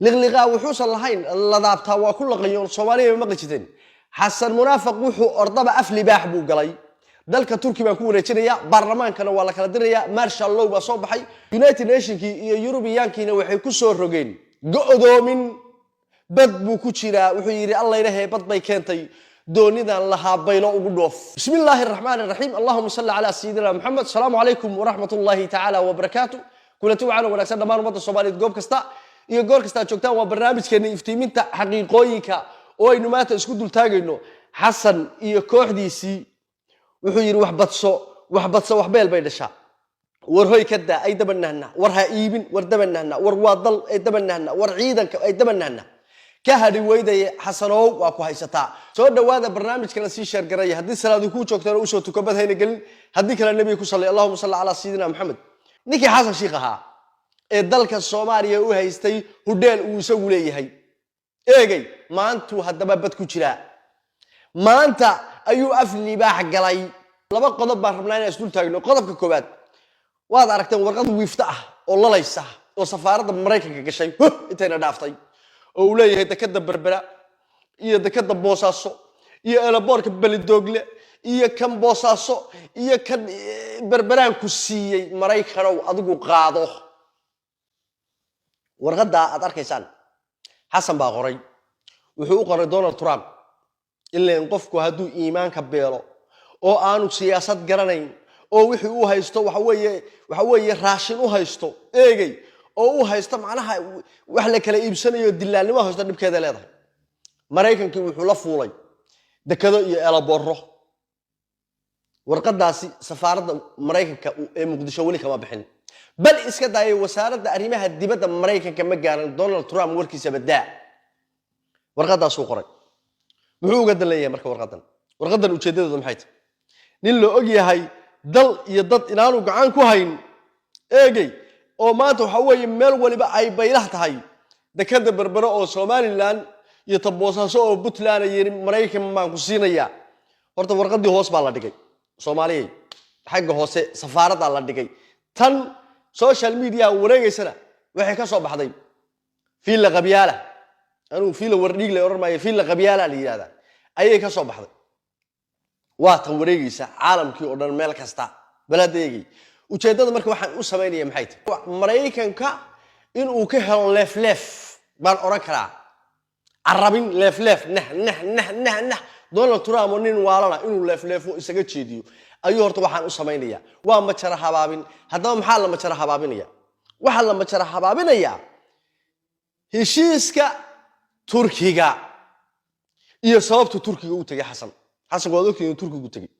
لغلغا وحوص اللهين اللذابتا وكل قيون الصومالية مقلتين حسن منافق وحو أرضبا أفلي باحبو قلي dalka Turki baan ku wareejinaya baarlamaankana waa la kala diraya marshal law ba soo baxay United Nations iyo European-kiina waxay ku soo rogeen go'doomin bad buu ku jiraa wuxuu yiri Allah ilaahay bad bay keentay doonidan la haabaylo ugu dhoof bismillaahir rahmaanir rahiim allahumma salli ala sayyidina muhammad salaamu alaykum wa rahmatullahi ta'ala wa barakatuh kulanti waana wanaagsan dhamaan umada Soomaaliyeed goob kasta iyo goor kasta joogtaan waa barnaamijkeena iftiiminta xaqiiqooyinka oo aynu maanta isku dul taagayno Xasan iyo kooxdiisii wuxuu yiri wax badso wax beel bay dhashaa war hoy ka daa ay dabanahna war ha iibin war dabanahna war waadal ay dabanahna war ciidanka ay dabanahna ka hadhi weyday Xasanow waa ku haysataa soo dhawaada barnaamijkana si share garay hadii salaadu ku joogtana u soo tukabad hayna galin hadii kale nabiga ku sallallahu Allahumma salli ala sayyidina Muhammad niki Xasan Sheikh ahaa ee dalka Soomaaliya u haystay hudeel uu isagu leeyahay eegay maantu hadaba bad ku jira maanta ayuu afli baax galay laba qodob baan rabnaa inaan isdul taagno qodobka koobaad waad aragteen warqad wiifta ah oo lalaysa oo safaaradda Mareykanka gashay intayna dhaaftay oo uu leeyahay dekada Berbera iyo dekada Boosaaso iyo aeroboortka Balidogle iyo kan Boosaaso iyo kan Berberaan ku siiyay Mareykanow adigu qaado warqadda aad arkaysaan Xasan baa qoray wuxuu u qoray Donald Trump إلا نقفكو هادو إيمان كبيرو أو آنو سياسات قرانين أو وحي أو هايستو وحوية راشن أو هايستو إيجي أو هايستو معناها وحلا كلا إبسانة يدلال ما هايستو نبكي ذا ليضا مريكان كي وحو لفولي دا كذا يألا بره ورقد داسي سفارة مريكان كمقدشوني كما بحن بل إسكا داي وسارة أريمها الدبادة مريكان كما قارن دونالد ترامب وركي سبدا ورقد داسو قرأي muxuu uga daleeyay marka warqadan ujeedadoodu maxay tahay nin loo og yahay dal iyo dad inaanu gacan ku hayn eegay oo maanta waxa weeye meel waliba ay baylah tahay dekada Berbera oo Somaliland iyo Boosaaso oo Puntland ay Mareykan baan ku siinaya horta warqadii hoos baa la dhigay Soomaaliyeed xagga hoose safaaradda la dhigay tan social media wareegaysana waxay ka soo baxday fiil qabyala أنا في الورديق اللي أورما في الغبيالة اللي هذا أيه كسب بحضر واتم وريجيس عالم كي أورن ملك استا بلاد يجي وشيء ده مركب واحد وسميني محيط مريكان كا إنه كهل لف بان أوركرا عربين لف نه دونالد ترامب ونين والله إنه لف وإسقط شيء أيه هرت واحد وسميني وما ترى حبابين هذا محل ما ترى حبابين يا وحل ما ترى حبابين يا هشيسكا تركيا iyo sababta Turkiga u tagay Xasan waa ogtay in Turkiga u tagay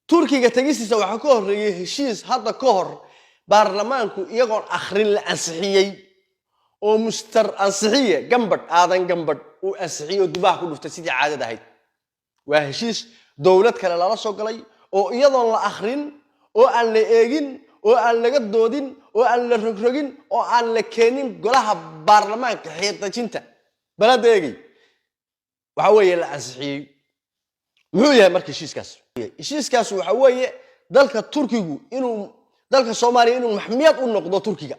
Turkiga tagistiisa waxa ka horeeyay heshiis hadda ka hor baarlamaanku iyagoon akhrin la ansixiyay oo mustar ansixiye aadan gambadh uu ansixiyo dibaax ku dhuftay sidii caadada ahayd waa heshiis dawlad kale la soo galay oo iyadoon la akhrin oo aan la eegin oo aan laga doodin oo aan la rogrogin oo aan la keenin golaha baarlamaanka xeetajinta balad eegay waxa weeye la ansixiyay muxuu yahay markii heshiiskaas waxa weeye dalka Turkigu inuu dalka Soomaaliya inuu maxmiyad u noqdo Turkiga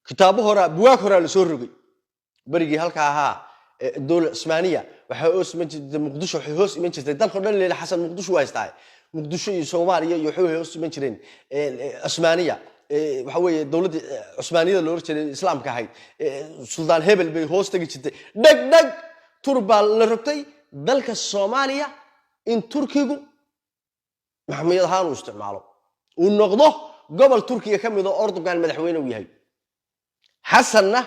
kitaabo hore buugaag hore la soo rogay barigi halka ahaa dawlad Ismaaniya waxa hoos ma jirtay Muqdisho waxa hoos iman jirtay dalka dhan leeyahay Xasan Muqdisho waa istaay Muqdisho iyo Soomaaliya iyo wuxuu hoos iman jireen Ismaaniya waxa weeye dawladda Cusmaaniyada loo horjeeday islaamka ahayd Sultan Hebel bay hoos tagi jirtay dhag turbal la rogtay dalka Soomaaliya in Turkigu maxamiyad ahaan u isticmaalo uu noqdo gobol Turkiga kamid ah Erdogan madaxweyne u yahay Xasanna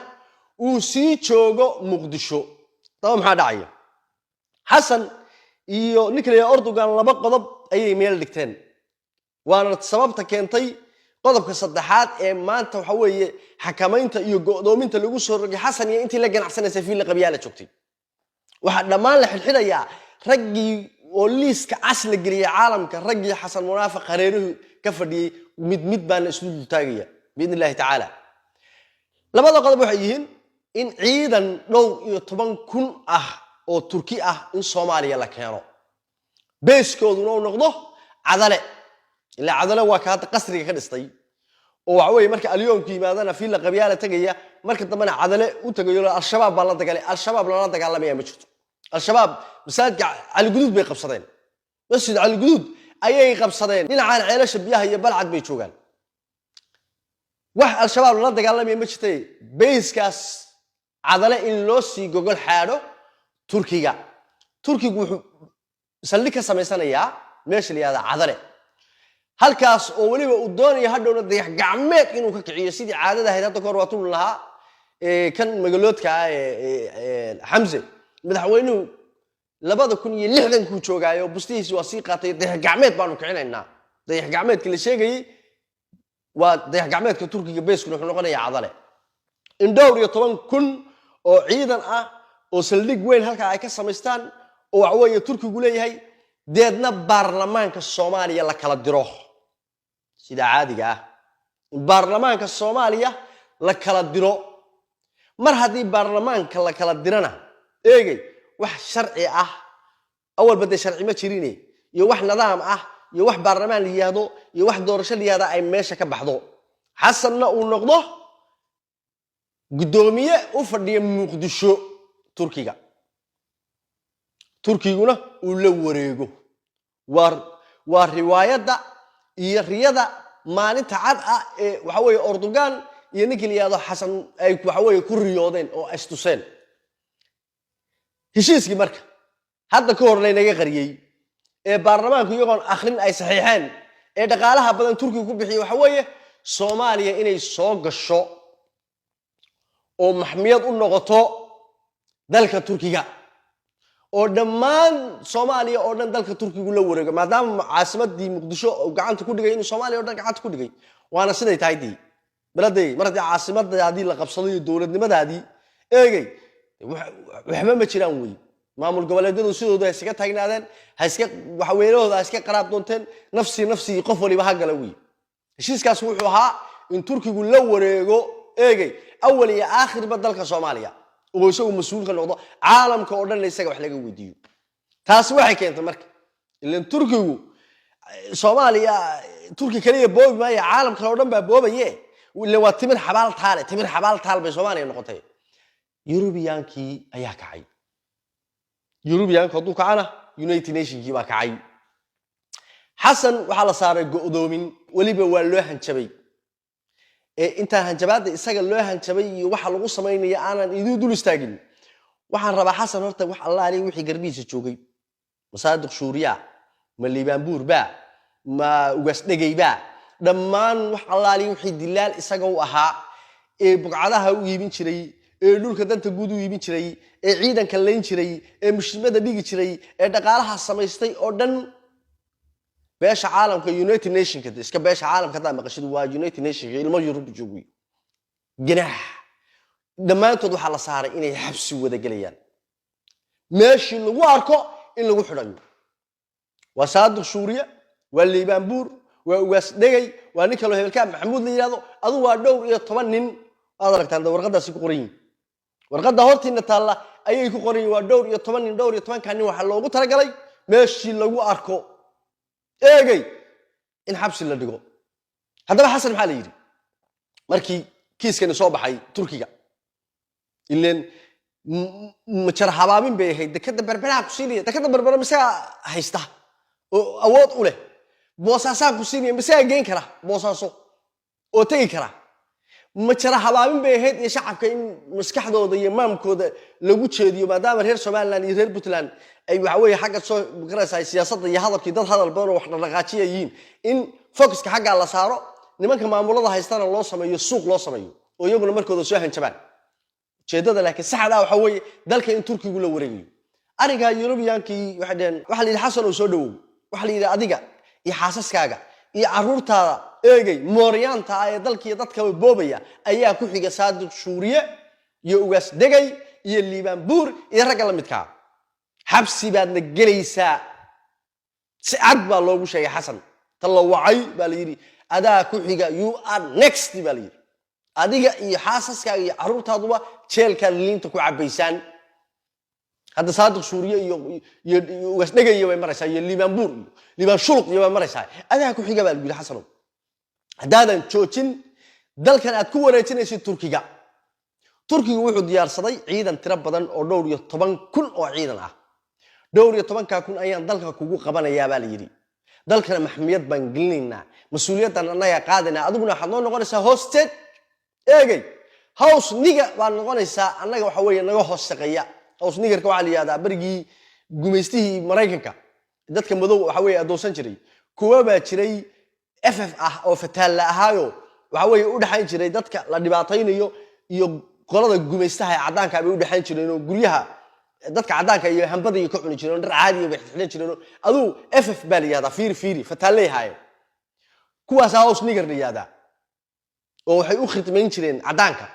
uu sii joogo Muqdisho taa maxaa dhacaya Xasan iyo ninkii Erdogan laba qodob ayay meel dhigteen waana sababta keentay qodobka saddexaad ee maanta waxa weeye xakamaynta iyo go'doominta lagu soo rogay Xasan iyo intii la ganacsanaysa fiil qabyala joogtay waxa dhamaan la xilxidaya raggii oo liiska asla galiya caalamka raggii Xasan munaafiq qareeruhu ka fadhiyay mid baan isku taagaya biidin Ilaahi tacaala labada qodob waxay yihiin in ciidan dhow iyo 10,000 ah oo Turki ah in Soomaaliya la keeno beeskooduna uu noqdo cadale إلا عدلا وكانت قصري كدستي oo waxa weeye marka alyoomku yimaadana fiil qabyaalada tagaya marka dambana cadale u tagayo al-shabaab baa la dagaalay al-shabaab la dagaalamaya ma jirto al-shabaab masaajidka cali guduud bay qabsadeen masjid cali guduud ayay qabsadeen dhinacaan ceelasha biyaha iyo balcad bay joogaan wax al-shabaab la dagaalamaya ma jirtay bayskaas cadale in loo sii gogol xaadho turkigu wuxuu saldhig ka samaysanayaa meesha la yiraahdo cadale halkaas oo waliba uu doonayo hadhowna dayax gacmeed inuu ka kiciyo sidii caadada ahayd hadda kor waatu lahaa kan magaloodka Xamse madaxweynuhu 2060 ku joogaayo bustihiisa waa sii qaatay dayax gacmeed baanu kicinaynaa dayax gacmeedka la sheegay waa dayax gacmeedka turkiga beesku wuxuu noqonayaa cadale in dhowr iyo 10 kun oo ciidan ah oo saldhig weyn halka ay ka samaystaan oo wax weeye turkigu leeyahay deedna baarlamaanka Soomaaliya la kala diro sida caadiga ah baarlamaanka Soomaaliya la kala diro mar hadii baarlamaanka la kala dirana eegay wax sharci ah awal bad sharci ma jirine iyo wax nidaam ah iyo wax baarlamaan liyaado iyo wax doorasho liyaada ay meesha ka baxdo xasanna uu noqdo gudoomiye u fadhiya Muqdisho turkiguna uu la wareego war riwaayada iyo riyada maalinta cad ah ee waxa weeye Erdogan iyo ninkii liyaado xasan ay waxa weeye ku riyoodeen oo astuseen heshiiskii marka hadda ka hor leenaga qariyay ee baarlamaanku iyagoon akhrin ay saxiixeen ee dhaqaalaha badan turkiga ku bixiyay waxa weeye Soomaaliya inay soo gasho oo maxmiyad u noqoto dalka turkiga oo dhammaan Soomaaliya oo dhan dalka turkigu la wareego maadaama caasimadii Muqdisho oo gacanta ku dhigay in Soomaaliya oo dhan gacanta ku dhigay waana siday tahay baladay markii caasimaddaadii la qabsaday dawladnimadaadii eegay waxba ma jiraan way maamul goboleedyadu sidooda iska taagnaadeen iska waxa weelahooda iska qaraab doonteen nafsi qof waliba ha gala way heshiiskaas wuxuu ahaa in turkigu la wareego eegay awal iyo aakhir ba dalka Soomaaliya oo isagu mas'uul ka noqdo caalamka oo dhan isaga wax laga weydiiyo taas waxay keentay marka ilaan turkigu Soomaaliya turki kaliya boob ma ya caalamka oo dhan ba boobaye wala waa timir xabaal taal bay Soomaaliya noqotay Yurubiyaanki ayaa kacay Yurubiyaanku haduu kacana United Nations baa kacay xasan waxa la saaray go'doomin waliba waa loo hanjabay inta hanjabaada isaga loo hanjabay iyo waxa lagu sameeyay aanan idin dul istaagin waxaan rabaa xasan horta wax Allah ali wixii garbiisa joogay masaadiq Suuriya ma Liibaanbuur ba ma ugas dhagayba dhammaan wax Allah ali wixii dilaal isaga u ahaa ee buqcadaha u iibin jiray ee dhulka danta guud u iibin jiray ee ciidanka leen jiray ee mushimada dhigi jiray ee dhaqaalaha samaystay oo dhan beesha caalamka United Nations iska beesha caalamka taa maqashadu waa United Nations ilmo Yurub joogay ganax dhamaantood waxa la saaray inay xabsi wada galayaan meeshii lagu arko in lagu xidhayo waa saadiq Suuriya waa Liibaanbuur waa ugaas dhagay waa ninka loo hebelka Maxamuud la yiraahdo adu waa dhowr iyo 10 nin aad aragtaan warqadaasi ku qoran warqada hortiina taala ayay ku qoran waa dhowr iyo 10 nin kan waxa loogu talagalay meeshii lagu arko eegay in xabsi la dhigo haddaba xasan maxaa la yiri markii kiiskani soo baxay turkiga ileen majar habaabin bay ahayd dekada berbera ku siiniya dekada berbera mise haysta oo awood u leh boosaasaa ku siiniya mise geen kara boosaaso oo tagi kara majar habaabin bay ahayd iyo shacabka in maskaxdooda iyo maamkooda lagu jeediyo maadaama reer Soomaaliland iyo reer Puntland ay waxa weeye xagga soo qarasay siyaasadda iyo hadalkii dad hadal badan oo wax dhaqaajiyeen in focuska xagga la saaro nimanka maamulada haystana loo sameeyo suuq loo sameeyo oo iyaguna markooda soo hanjabaan jeedada laakiin saxda waxa weeye dalka in turkigu la wareegayo ariga Yurubiyaanki waxa dheen waxa la xasan oo soo dhawow waxa la yiraahdaa adiga iyo xaasaskaaga iyo caruurtaada eegay mooryaanta ay dalkii dadka boobaya ayaa ku xiga saadiq Suuriye iyo ugaas dhagay iyo Liibaanbuur iyo rag la midka xabsi baadna galaysaa si cad baa loogu sheegay xasan talawacay baa la yiri adaa ku xiga you are next baa la yiri adiga iyo xaasaskaaga iyo caruurtaaduba jeelka liinta ku cabaysaan هذا صادق سوريا واسنجي يوم مرسى ليبان شلق يوم مرسى أنا هكو حاجة بقول حسنو هذا تشوتين dalkan aad ku wareejinaysid turkiga wuxuu diyaarsaday ciidan tiro badan oo dhowr iyo 10,000 oo ciidan ah dhowr iyo 10,000 ayaan dalka kugu qabanayaa baa la yiri dalkana maxmiyad baan gelinaynaa mas'uuliyaddan anaga qaadanaa adiguna waxaad noo noqonaysaa hosted eegay house niga baan noqonaysaa anaga waxa weeye naga hoos shaqeeya house nigarka waxa la yiraahdaa barigii gumeystihii Mareykanka dadka madow waxa weeye adoonsan jiray kuwa baa jiray FF ah oo fataal la ahaayo waxa weeye u dhaxayn jiray dadka la dhibaataynayo iyo qolada gumeystaha cadaanka ay u dhaxayn jireen oo guryaha dadka cadaanka iyo hambada iyo ka cuni jireen dhar caadi ah xidhan jireen aduu FF baa la yiraahdaa fiiri fataal leeyahay kuwaas house nigar la yiraahdaa oo waxay u khidmayn jireen cadaanka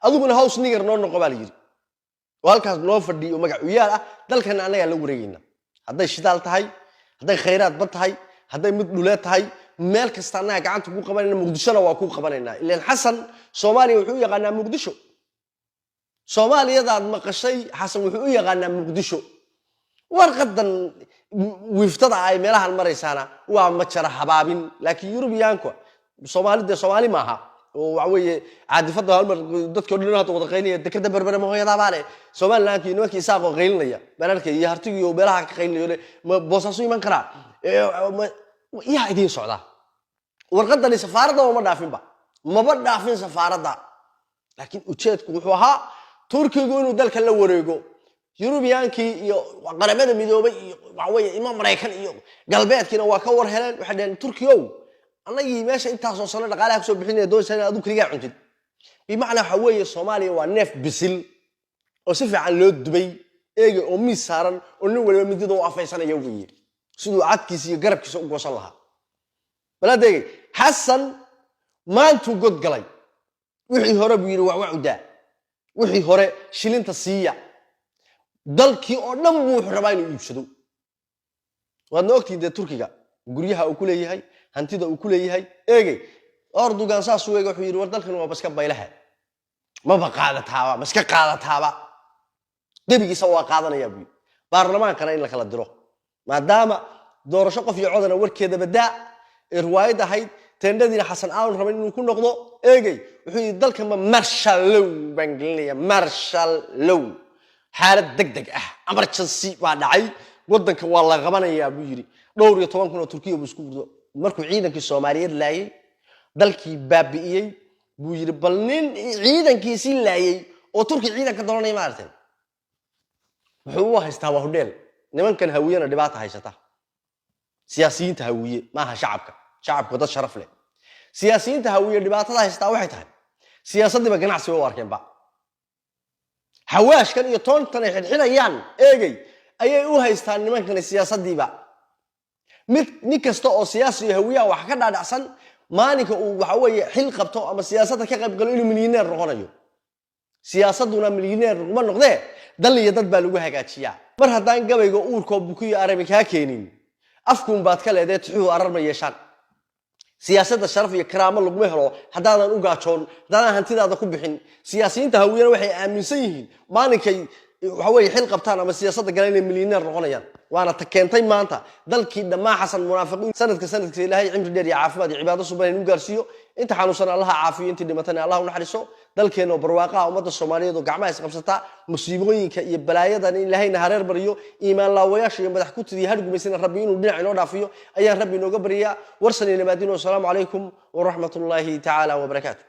aduguna house nigar noo noqo baa la yiri walkaas loo fadhiyo magac u yaal ah dalkan anaga la wareegayna haday shidaal tahay haday khayraad bad tahay haday mid dhuleed tahay meel kasta anaga gacanta ku qabanayna muqdishona waa ku qabanaynaa ilaan xasan Soomaaliya wuxuu yaqaanaa muqdisho Soomaaliyadaad maqashay xasan wuxuu yaqaanaa muqdisho warqadan wiiftada ay meelahan maraysaana waa ma jara habaabin laakiin Yurubiyaanku Soomaali maaha oo waxa weeye caadifada hal mar dadka dhan hada wada qaynaya dekada berbere ma hooyada baale Soomaaliland iyo nimankii isaaqo qaynaya banarka iyo hartiga iyo beelaha ka qaynayo ma boosaasu iman kara yaa idin socda warqadan safaaradda ma dhaafinba maba dhaafin safaaradda laakiin ujeedku wuxuu ahaa Turkigu inuu dalka la wareego Yurubiyaanki iyo qaramada midoobay iyo waxa weeye imaam Mareykan iyo galbeedkina waa ka war heleen waxa dheen Turkiyow anagii meesha intaas oo sano dhaqaalaha ku soo bixinay doonayna aad u kaliya cuntid bimaana waxa weeye Soomaaliya waa neef bisil oo si fiican loo dubay eega oo miis saaran oo nin waliba midida oo afaysanaya weeye sidoo cadkiisa iyo garabkiisa u goosan lahaa baladeegay Xasan maantu god galay wixii hore buu yiri waa udaa wixii hore shilinta siiya dalkii oo dhan buu rabaa inuu iibsado waad ogtiinay Turkiga guryaha uu ku leeyahay hantida uu ku leeyahay eegay Erdogan saas uu wuxuu yiri war dalkan waa baska baylaha ma baqaadataaba maska qaadataaba debigiisa waa qaadanaya buu baarlamaankana in la kala diro maadaama doorasho qof iyo codana warkeeda badaa riwaayad ahayd teendadina Xasan aan rabay inuu ku noqdo eegay wuxuu yiri dalkan ma marshal law bangalaya marshal law xaalad degdeg ah emergency waa dhacay wadanka waa la qabanayaa buu yiri dhowr iyo 10 kun oo Turkiga buu isku gurdo markuu ciidankii Soomaaliyeed laayay dalkii baabi'iyay buu yiri bal nin ciidankiisii laayay oo Turki ciidanka doonay maartay wuxuu haystaa waa hodeel nimankan hawiyana dhibaato haysata siyaasiyiinta hawiye maaha shacabka dad sharaf leh siyaasiyiinta hawiye dhibaatada haystaa waxay tahay siyaasadda ganacsi oo arkeen ba hawaashkan iyo toontan ay xidhxidayaan eegay ayay u haystaan nimankan siyaasadiiba mid kasta oo siyaasi hawiya wax ka dhaadhacsan maalinka uu waxa weeye xil qabto ama siyaasadda ka qayb galo inuu milyaneer noqonayo siyaasaduna milyaneer ma noqdee dal iyo dad baa lagu hagaajiyaa mar haddaan gabayga uurkoo bukiyo arabi ka keenin afkuun baad ka leedahay tuxuu arar ma yeeshaan siyaasadda sharaf iyo karaamo lagu helo hadaadan u gaajoon hadaan hantidaada ku bixin siyaasiyiinta hawiyana waxay aaminsan yihiin maalinkay waxa weeye xil qabtaan ama siyaasadda galeen inay milyaneer noqonayaan waana ta keentay maanta dalkii dhamaa Xasan munaafiqiin sanadka Ilaahay cimri dheer iyo caafimaad iyo cibaado suban u gaarsiyo inta xanuunsan Allah caafiyo intii dhimatana Allah u naxariiso dalkeena barwaaqaha ummadda Soomaaliyeed oo gacmaha is qabsata musiibooyinka iyo balaayadan Ilaahayna hareer bariyo iimaan laawayaasha iyo madax ku tidii hargumaysan Rabbi inuu dhinac inoo dhaafiyo ayaan Rabbi inooga bariyaa warsan iyo nabaadino salaamu calaykum wa rahmatullaahi ta'ala wa barakaatuh